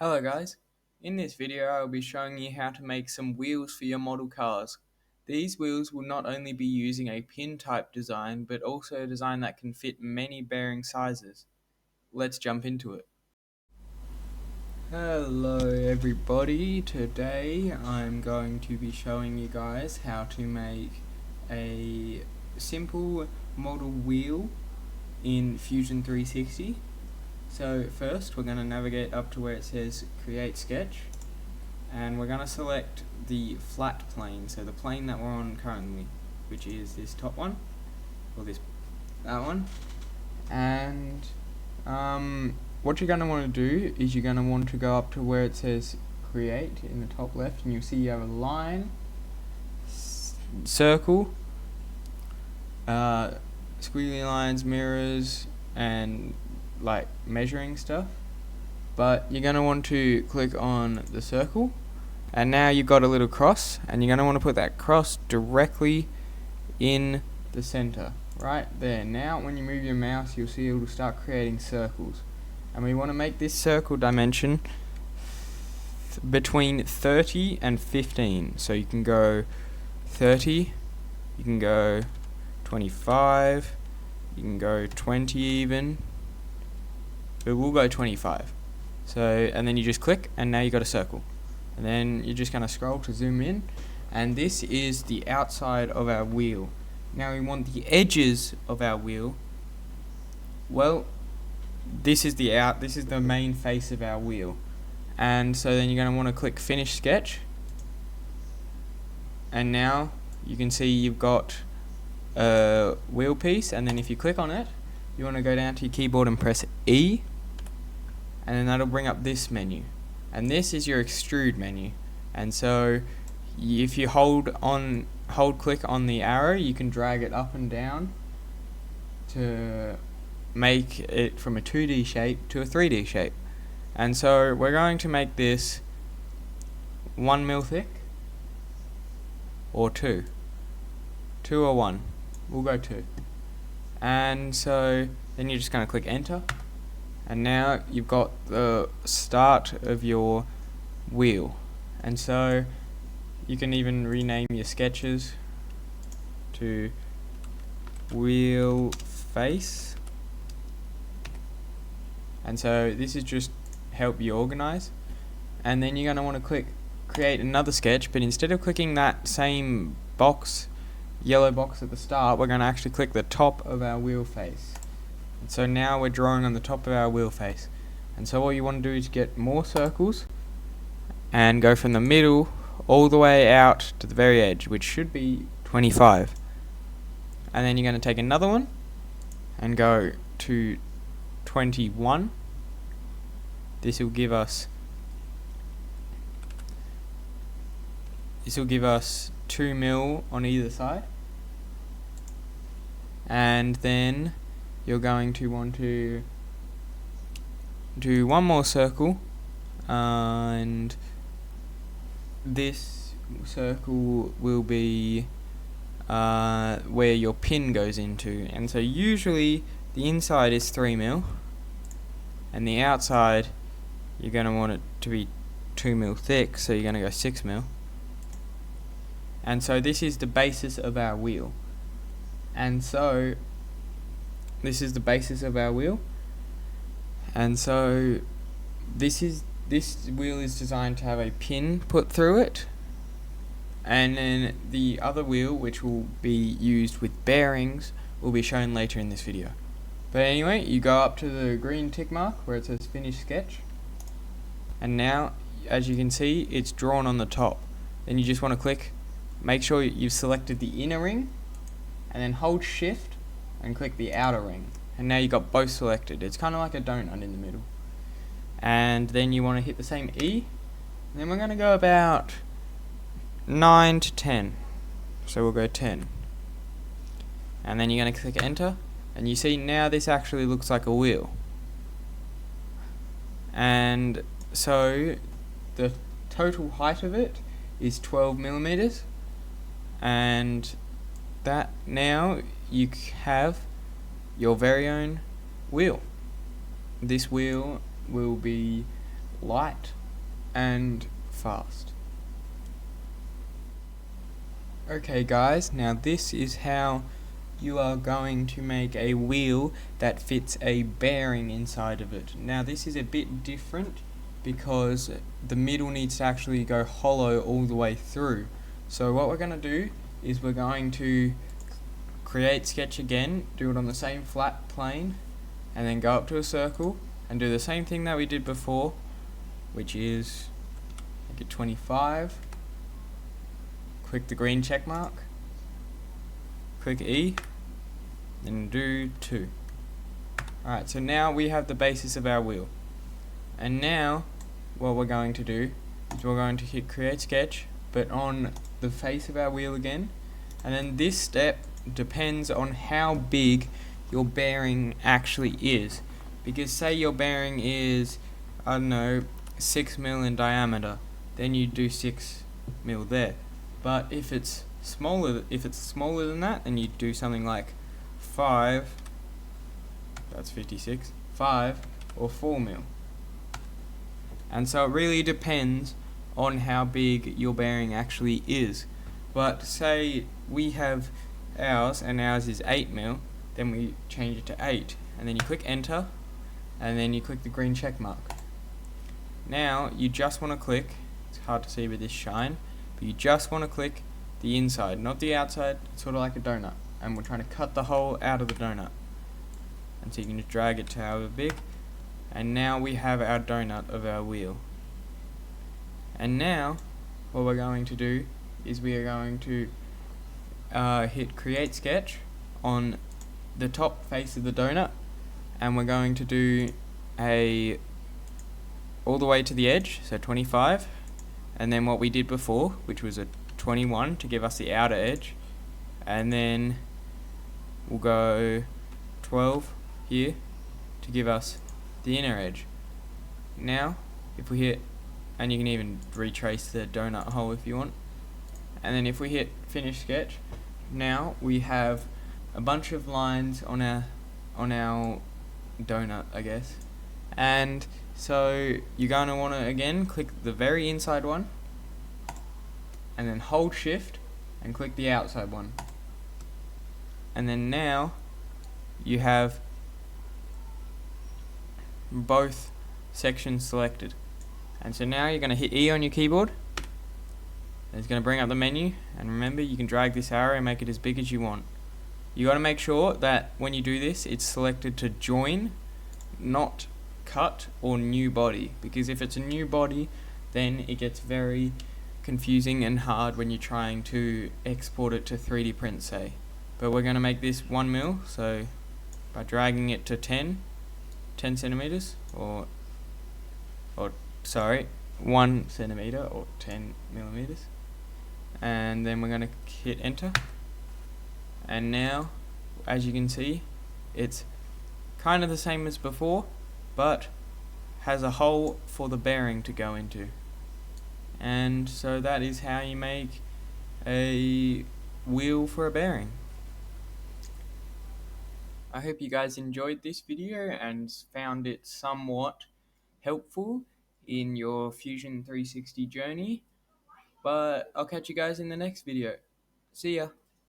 Hello guys, in this video I will be showing you how to make some wheels for your model cars. These wheels will not only be using a pin type design but also a design that can fit many bearing sizes. Let's jump into it. Hello everybody, today I'm going to be showing you guys how to make a simple model wheel in Fusion 360. So first we're going to navigate up to where it says create sketch, and we're going to select the flat plane, so the plane that we're on currently, which is this top one, or that one. And what you're going to want to do is you're going to want to go up to where it says create in the top left, and you'll see you have a line, circle, squiggly lines, mirrors, and like measuring stuff. But you're going to want to click on the circle, and now you've got a little cross, and you're going to want to put that cross directly in the center right there. Now when you move your mouse, you'll see it will start creating circles, and we want to make this circle dimension between 30 and 15. So you can go 30, you can go 25, you can go 20 even, but we'll go 25. So, and then you just click, and now you got a circle. And then you're just going to scroll to zoom in, and this is the outside of our wheel. Now we want the edges of our wheel. Well, this is the main face of our wheel. And so then you're going to want to click finish sketch. And now you can see you've got a wheel piece, and then if you click on it, you want to go down to your keyboard and press E, and then that'll bring up this menu, and this is your extrude menu. And so if you hold click on the arrow, you can drag it up and down to make it from a 2D shape to a 3D shape. And so we're going to make this 1 mil thick, or 2 or 1. We'll go 2. And so then you're just going to click enter, and now you've got the start of your wheel. And so you can even rename your sketches to wheel face. And so this is just help you organize. And then you're going to want to click create another sketch, but instead of clicking that same box, yellow box at the start, we're going to actually click the top of our wheel face. And so now we're drawing on the top of our wheel face. And so what you want to do is get more circles and go from the middle all the way out to the very edge, which should be 25. And then you're going to take another one and go to 21. This will give us 2 mil on either side. And then you're going to want to do one more circle, and this circle will be where your pin goes into. And so usually the inside is 3 mil, and the outside you're going to want it to be 2 mil thick, so you're going to go 6 mil. And so this is the basis of our wheel. And so this is the basis of our wheel. And so this wheel is designed to have a pin put through it. And then the other wheel, which will be used with bearings, will be shown later in this video. But anyway, you go up to the green tick mark where it says finish sketch. And now, as you can see, it's drawn on the top. Then you just want to click, make sure you've selected the inner ring, and then hold shift and click the outer ring. And now you've got both selected. It's kind of like a donut in the middle. And then you want to hit the same E. And then we're going to go about 9 to 10. So we'll go 10. And then you're going to click enter. And you see now this actually looks like a wheel. And so the total height of it is 12 millimeters. And that now you have your very own wheel. This wheel will be light and fast. Okay guys, now this is how you are going to make a wheel that fits a bearing inside of it. Now this is a bit different because the middle needs to actually go hollow all the way through. So what we're going to do is we're going to create sketch again, do it on the same flat plane, and then go up to a circle and do the same thing that we did before, which is make it 25. Click the green check mark, click E, and do 2. Alright, so now we have the basis of our wheel. And now what we're going to do is we're going to hit create sketch, but on the face of our wheel again. And then this step depends on how big your bearing actually is. Because say your bearing is, I don't know, 6 mil in diameter, then you do 6 mil there. But if it's smaller than that, then you do something like 5, that's 56, 5 or 4 mil. And so it really depends on how big your bearing actually is. But say we have ours and ours is 8 mil, then we change it to 8, and then you click enter, and then you click the green check mark. Now you just want to click, it's hard to see with this shine, but you just want to click the inside, not the outside. It's sort of like a donut, and we're trying to cut the hole out of the donut. And so you can just drag it to however big, and now we have our donut of our wheel. And now what we're going to do is we are going to hit create sketch on the top face of the donut, and we're going to do a all the way to the edge, so 25, and then what we did before, which was a 21 to give us the outer edge, and then we'll go 12 here to give us the inner edge. Now if we hit, and you can even retrace the donut hole if you want, and then if we hit finish sketch, now we have a bunch of lines on our donut, I guess. And so you're going to want to again click the very inside one, and then hold shift and click the outside one. And then now you have both sections selected. And so now you're going to hit E on your keyboard, and it's going to bring up the menu, and remember you can drag this arrow and make it as big as you want. You got to make sure that when you do this it's selected to join, not cut or new body, because if it's a new body then it gets very confusing and hard when you're trying to export it to 3D print, say. But we're going to make this 1 mil, so by dragging it to 10 centimeters, or sorry, 1 centimeter or 10 millimeters, and then we're going to hit enter. And now as you can see it's kind of the same as before, but has a hole for the bearing to go into. And so that is how you make a wheel for a bearing. I hope you guys enjoyed this video and found it somewhat helpful in your Fusion 360 journey, but I'll catch you guys in the next video. See ya!